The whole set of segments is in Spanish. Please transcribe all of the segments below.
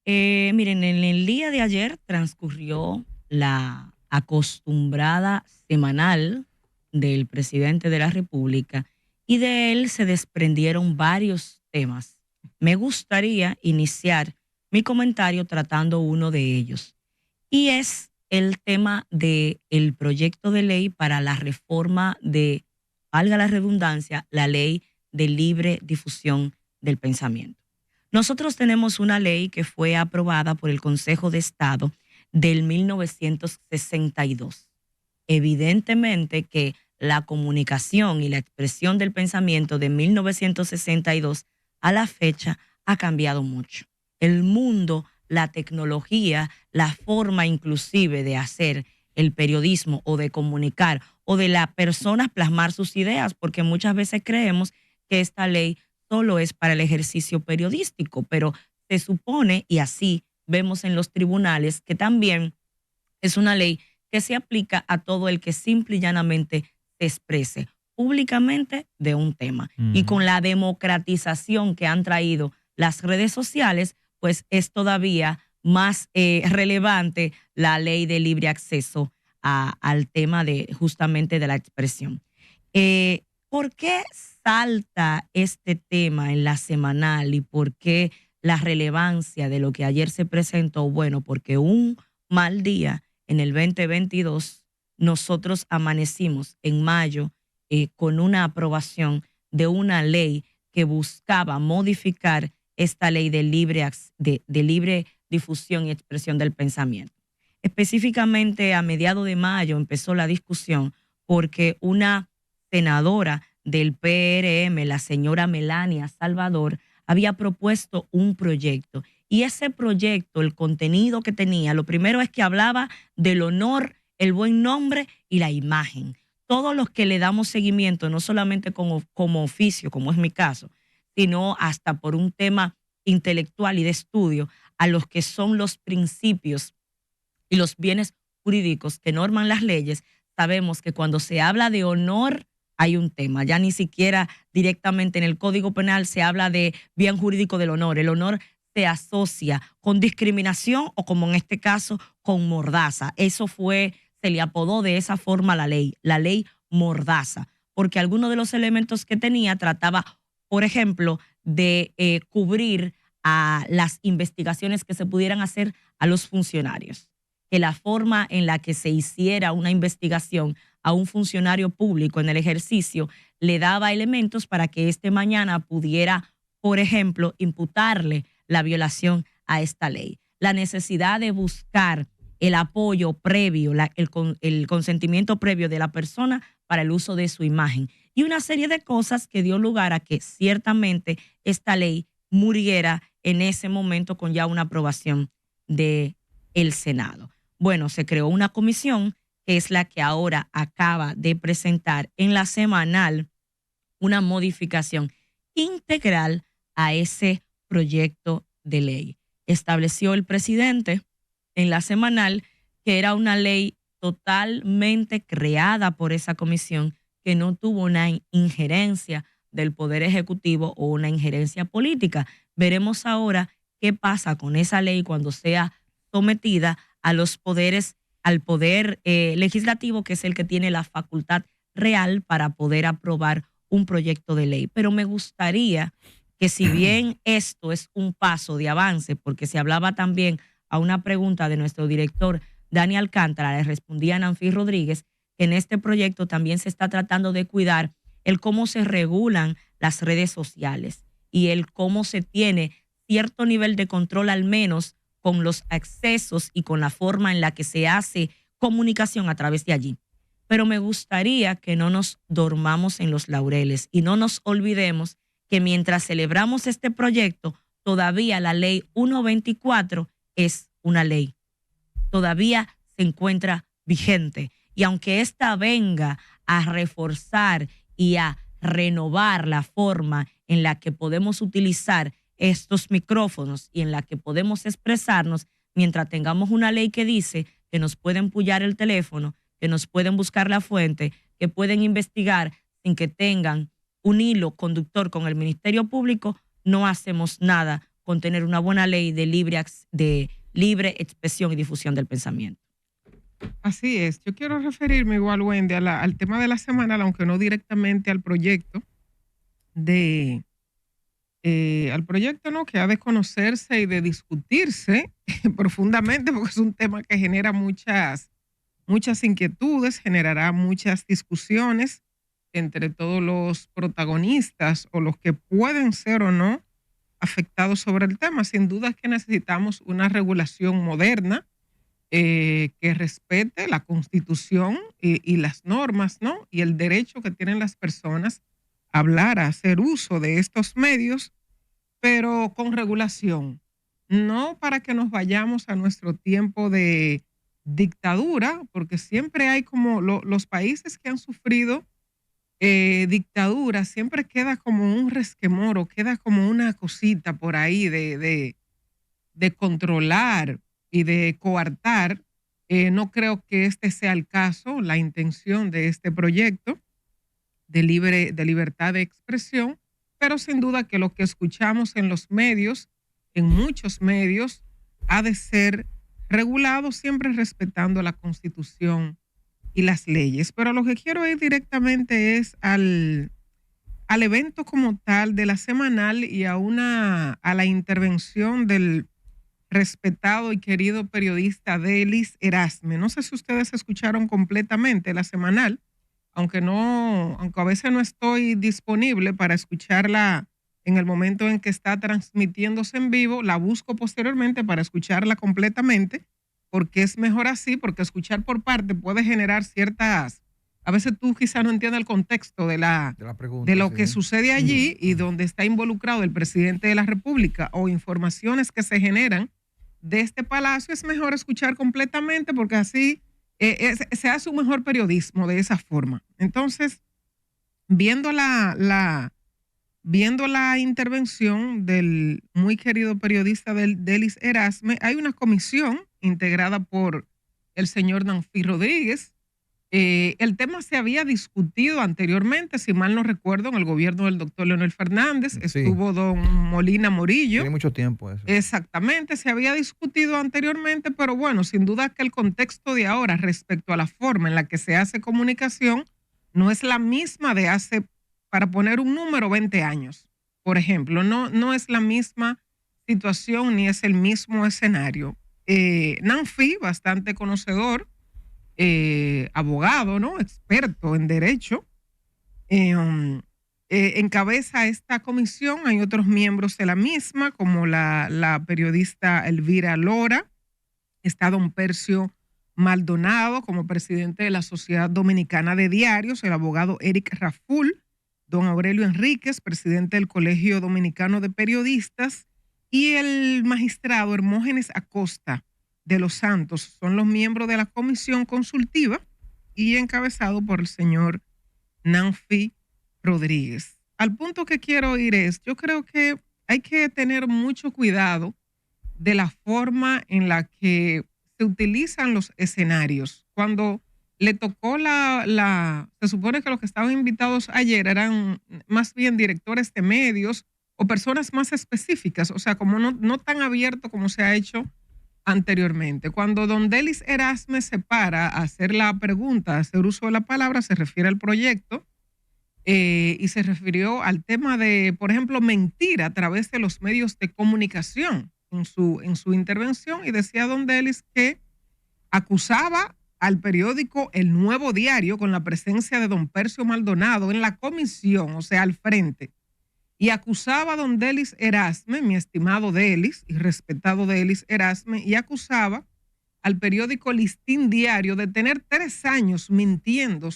Miren, en el día de ayer transcurrió la acostumbrada semanal del presidente de la República y de él se desprendieron varios temas. Me gustaría iniciar mi comentario tratando uno de ellos y es el tema del proyecto de ley para la reforma de, valga la redundancia, la ley de libre difusión del pensamiento. Nosotros tenemos una ley que fue aprobada por el Consejo de Estado del 1962. Evidentemente que la comunicación y la expresión del pensamiento de 1962 a la fecha ha cambiado mucho. El mundo, la tecnología, la forma inclusive de hacer el periodismo o de comunicar o de las personas plasmar sus ideas, porque muchas veces creemos que esta ley solo es para el ejercicio periodístico, pero se supone, y así vemos en los tribunales, que también es una ley que se aplica a todo el que simple y llanamente se exprese públicamente de un tema. Y con la democratización que han traído las redes sociales, pues es todavía más relevante la ley de libre acceso al tema de justamente de la expresión. ¿Por qué salta este tema en la semanal y por qué la relevancia de lo que ayer se presentó? Bueno, porque un mal día en el 2022 nosotros amanecimos en mayo con una aprobación de una ley que buscaba modificar esta ley de libre difusión y expresión del pensamiento. Específicamente a mediados de mayo empezó la discusión porque una senadora del PRM, la señora Melania Salvador, había propuesto un proyecto. Y ese proyecto, el contenido que tenía, lo primero es que hablaba del honor, el buen nombre y la imagen. Todos los que le damos seguimiento, no solamente como oficio, como es mi caso, sino hasta por un tema intelectual y de estudio, a los que son los principios y los bienes jurídicos que norman las leyes, sabemos que cuando se habla de honor hay un tema. Ya ni siquiera directamente en el Código Penal se habla de bien jurídico del honor. El honor se asocia con discriminación o, como en este caso, con mordaza. Se le apodó de esa forma la ley mordaza, porque algunos de los elementos que tenía trataba, por ejemplo, de cubrir a las investigaciones que se pudieran hacer a los funcionarios, que la forma en la que se hiciera una investigación a un funcionario público en el ejercicio le daba elementos para que éste mañana pudiera, por ejemplo, imputarle la violación a esta ley. La necesidad de buscar el apoyo previo, el consentimiento previo de la persona para el uso de su imagen y una serie de cosas que dio lugar a que ciertamente esta ley muriera en ese momento con ya una aprobación del Senado. Bueno, se creó una comisión que es la que ahora acaba de presentar en la semanal una modificación integral a ese proyecto de ley. Estableció el presidente en la semanal que era una ley totalmente creada por esa comisión, que no tuvo una injerencia del Poder Ejecutivo o una injerencia política. Veremos ahora qué pasa con esa ley cuando sea sometida a los poderes, al poder legislativo, que es el que tiene la facultad real para poder aprobar un proyecto de ley. Pero me gustaría que, si bien esto es un paso de avance, porque se hablaba también a una pregunta de nuestro director Dani Alcántara, le respondía Nancy Rodríguez, que en este proyecto también se está tratando de cuidar el cómo se regulan las redes sociales y el cómo se tiene cierto nivel de control, al menos con los accesos y con la forma en la que se hace comunicación a través de allí. Pero me gustaría que no nos dormamos en los laureles y no nos olvidemos que mientras celebramos este proyecto, todavía la ley 124 es una ley. Todavía se encuentra vigente. Y aunque esta venga a reforzar y a renovar la forma en la que podemos utilizar estos micrófonos y en la que podemos expresarnos, mientras tengamos una ley que dice que nos pueden pullar el teléfono, que nos pueden buscar la fuente, que pueden investigar sin que tengan un hilo conductor con el Ministerio Público, no hacemos nada contener una buena ley de libre expresión y difusión del pensamiento. Así es. Yo quiero referirme igual, Wendy, al tema de la semanal, aunque no directamente al proyecto al proyecto, ¿no? Que ha de conocerse y de discutirse profundamente, porque es un tema que genera muchas inquietudes, generará muchas discusiones entre todos los protagonistas o los que pueden ser o no afectados sobre el tema. Sin duda es que necesitamos una regulación moderna que respete la Constitución y las normas, ¿no? Y el derecho que tienen las personas a hablar, a hacer uso de estos medios, pero con regulación. No para que nos vayamos a nuestro tiempo de dictadura, porque siempre hay como los países que han sufrido dictadura, siempre queda como un resquemor, queda como una cosita por ahí de controlar y de coartar. No creo que este sea el caso, la intención de este proyecto de libertad de expresión, pero sin duda que lo que escuchamos en los medios, en muchos medios, ha de ser regulado siempre respetando la Constitución y las leyes. Pero lo que quiero ir directamente es al evento como tal de la semanal y a la intervención del respetado y querido periodista Delis Erasme. No sé si ustedes escucharon completamente la semanal, aunque a veces no estoy disponible para escucharla en el momento en que está transmitiéndose en vivo, la busco posteriormente para escucharla completamente, porque es mejor así, porque escuchar por parte puede generar a veces tú quizá no entiendes el contexto de la pregunta, de lo que sucede allí y donde está involucrado el presidente de la República o informaciones que se generan de este palacio. Es mejor escuchar completamente porque así se hace un mejor periodismo de esa forma. Entonces, viendo la intervención del muy querido periodista Delis Erasme, hay una comisión integrada por el señor Nanfi Rodríguez. El tema se había discutido anteriormente, si mal no recuerdo, en el gobierno del doctor Leonel Fernández. Sí. Estuvo don Molina Morillo. Tiene mucho tiempo eso. Exactamente, se había discutido anteriormente, pero bueno, sin duda que el contexto de ahora respecto a la forma en la que se hace comunicación no es la misma de hace, para poner un número, 20 años. Por ejemplo, no es la misma situación ni es el mismo escenario. Nanfi, bastante conocedor, abogado, ¿no? Experto en derecho, encabeza esta comisión. Hay otros miembros de la misma, como la periodista Elvira Lora, está don Percio Maldonado como presidente de la Sociedad Dominicana de Diarios, el abogado Eric Raful, don Aurelio Enríquez, presidente del Colegio Dominicano de Periodistas, y el magistrado Hermógenes Acosta de los Santos. Son los miembros de la comisión consultiva y encabezado por el señor Nanfi Rodríguez. Al punto que quiero ir es, yo creo que hay que tener mucho cuidado de la forma en la que se utilizan los escenarios. Cuando le tocó se supone que los que estaban invitados ayer eran más bien directores de medios o personas más específicas, o sea, como no tan abierto como se ha hecho anteriormente. Cuando don Delis Erasme se para a hacer la pregunta, a hacer uso de la palabra, se refiere al proyecto y se refirió al tema de, por ejemplo, mentir a través de los medios de comunicación en su intervención, y decía don Delis que acusaba al periódico El Nuevo Diario con la presencia de don Percio Maldonado en la comisión, o sea, al frente, y acusaba a don Delis Erasme, mi estimado Delis y respetado Delis Erasme, y acusaba al periódico Listín Diario de tener 3 años mintiendo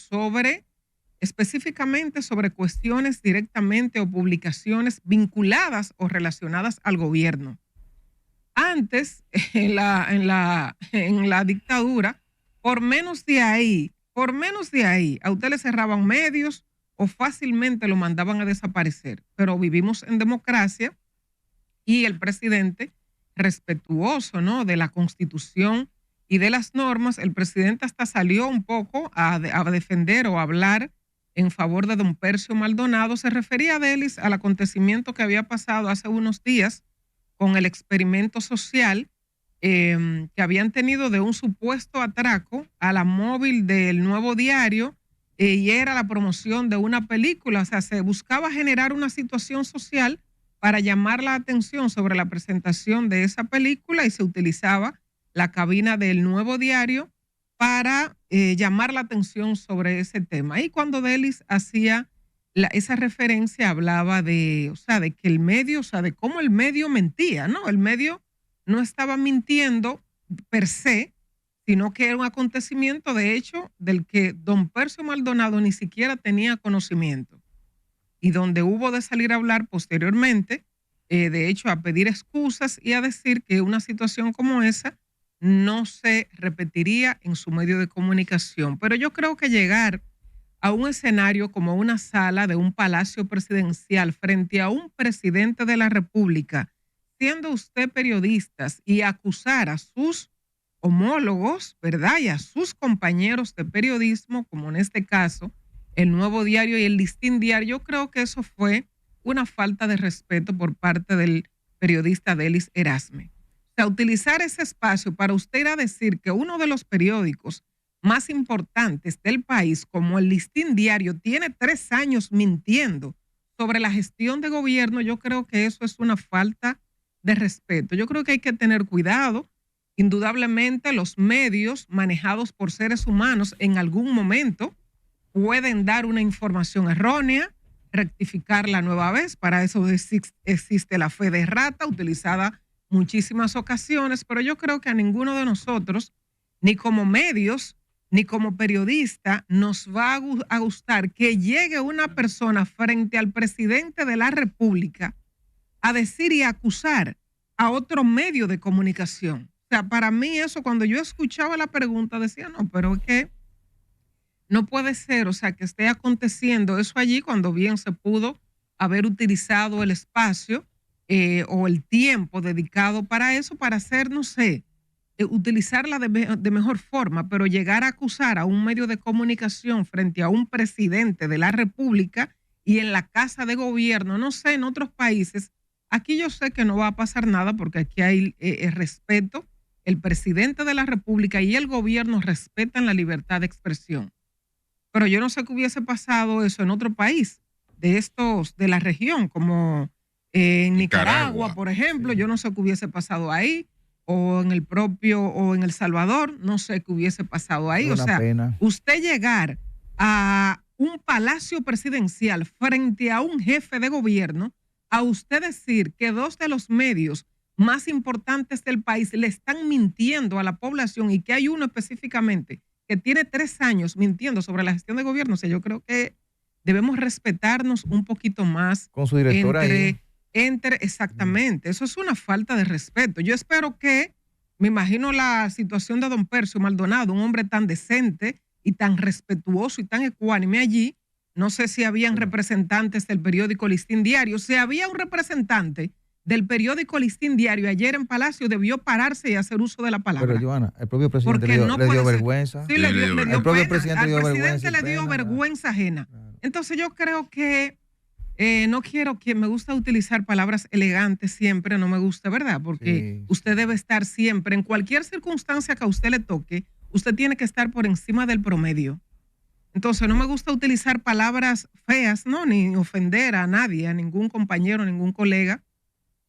específicamente sobre cuestiones directamente o publicaciones vinculadas o relacionadas al gobierno. Antes, en la dictadura, por menos de ahí, a usted le cerraban medios o fácilmente lo mandaban a desaparecer. Pero vivimos en democracia y el presidente, respetuoso, ¿no?, de la Constitución y de las normas, el presidente hasta salió un poco a defender o a hablar en favor de don Percio Maldonado. Se refería a Delis al acontecimiento que había pasado hace unos días con el experimento social que habían tenido de un supuesto atraco a la móvil del Nuevo Diario y era la promoción de una película. O sea, se buscaba generar una situación social para llamar la atención sobre la presentación de esa película y se utilizaba la cabina del Nuevo Diario para llamar la atención sobre ese tema. Y cuando Delis hacía esa referencia, hablaba de, o sea, de que el medio, o sea, de cómo el medio mentía, ¿no? El medio no estaba mintiendo per se, sino que era un acontecimiento, de hecho, del que don Percio Maldonado ni siquiera tenía conocimiento. Y donde hubo de salir a hablar posteriormente, de hecho, a pedir excusas y a decir que una situación como esa no se repetiría en su medio de comunicación. Pero yo creo que llegar a un escenario como una sala de un palacio presidencial frente a un presidente de la República, siendo usted periodistas, y acusar a sus homólogos, ¿verdad? Y a sus compañeros de periodismo, como en este caso, el Nuevo Diario y el Listín Diario, yo creo que eso fue una falta de respeto por parte del periodista Delis Erasme. O sea, utilizar ese espacio para usted ir a decir que uno de los periódicos más importantes del país, como el Listín Diario, tiene 3 años mintiendo sobre la gestión de gobierno, yo creo que eso es una falta de respeto. Yo creo que hay que tener cuidado. Indudablemente los medios manejados por seres humanos en algún momento pueden dar una información errónea, rectificarla nueva vez. Para eso existe la fe de rata, utilizada muchísimas ocasiones, pero yo creo que a ninguno de nosotros, ni como medios, ni como periodista, nos va a gustar que llegue una persona frente al presidente de la República a decir y a acusar a otro medio de comunicación. O sea, para mí eso, cuando yo escuchaba la pregunta, decía, no, pero es que no puede ser, o sea, que esté aconteciendo eso allí cuando bien se pudo haber utilizado el espacio o el tiempo dedicado para eso, para hacer, no sé, utilizarla de mejor forma, pero llegar a acusar a un medio de comunicación frente a un presidente de la República y en la casa de gobierno, no sé, en otros países, aquí yo sé que no va a pasar nada porque aquí hay respeto. El presidente de la República y el gobierno respetan la libertad de expresión. Pero yo no sé qué hubiese pasado eso en otro país de estos de la región, como en Nicaragua, por ejemplo. Sí. Yo no sé qué hubiese pasado ahí, o en el propio, o en El Salvador, no sé qué hubiese pasado ahí. O sea, usted llegar a un palacio presidencial frente a un jefe de gobierno, a usted decir que 2 de los medios más importantes del país le están mintiendo a la población y que hay uno específicamente que tiene 3 años mintiendo sobre la gestión de gobierno. O sea, yo creo que debemos respetarnos un poquito más. Con su directora exactamente. Eso es una falta de respeto. Yo espero que, me imagino la situación de don Percio Maldonado, un hombre tan decente y tan respetuoso y tan ecuánime allí. No sé si habían representantes del periódico Listín Diario. Si había un representante del periódico Listín Diario ayer en Palacio, debió pararse y hacer uso de la palabra. Pero, Johanna, el propio presidente le dio vergüenza. Sí, le dio el propio presidente le dio vergüenza. Le dio vergüenza ajena. Claro. Entonces yo creo que no quiero que me gusta utilizar palabras elegantes siempre, no me gusta, ¿verdad? Porque usted debe estar siempre, en cualquier circunstancia que a usted le toque, usted tiene que estar por encima del promedio. Entonces no me gusta utilizar palabras feas, ¿no? Ni ofender a nadie, a ningún compañero, a ningún colega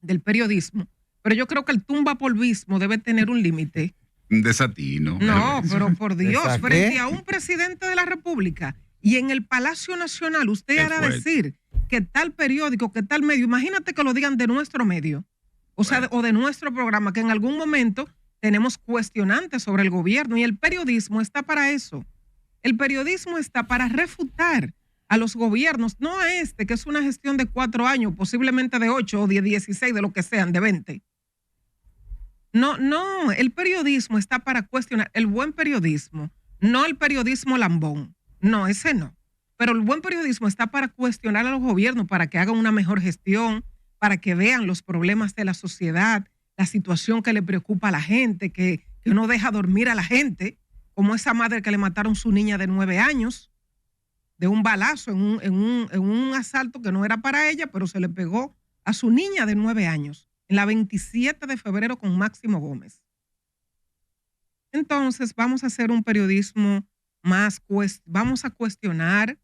del periodismo, pero yo creo que el tumbapolvismo debe tener un límite. Un desatino. No, pero por Dios, frente a un presidente de la República y en el Palacio Nacional, usted hará decir que tal periódico, que tal medio, imagínate que lo digan de nuestro medio, o sea, o de nuestro programa, que en algún momento tenemos cuestionantes sobre el gobierno, y el periodismo está para eso. El periodismo está para refutar a los gobiernos, no a este, que es una gestión de 4 años, posiblemente de 8 o de 16, de lo que sean, de 20. No, el periodismo está para cuestionar, el buen periodismo, no el periodismo lambón, no, ese no. Pero el buen periodismo está para cuestionar a los gobiernos, para que hagan una mejor gestión, para que vean los problemas de la sociedad, la situación que le preocupa a la gente, que no deja dormir a la gente, como esa madre que le mataron su niña de 9 años, de un balazo en un asalto que no era para ella, pero se le pegó a su niña de 9 años. en la 27 de febrero con Máximo Gómez. Entonces vamos a hacer un periodismo más, vamos a cuestionar,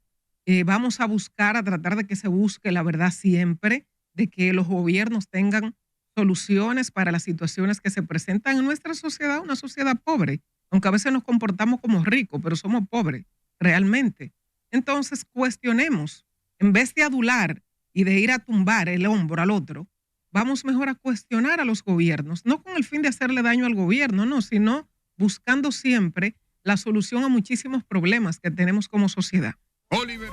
vamos a buscar, a tratar de que se busque la verdad siempre, de que los gobiernos tengan soluciones para las situaciones que se presentan en nuestra sociedad, una sociedad pobre, aunque a veces nos comportamos como ricos, pero somos pobres, realmente. Entonces cuestionemos, en vez de adular y de ir a tumbar el hombro al otro, vamos mejor a cuestionar a los gobiernos, no con el fin de hacerle daño al gobierno, no, sino buscando siempre la solución a muchísimos problemas que tenemos como sociedad. Oliver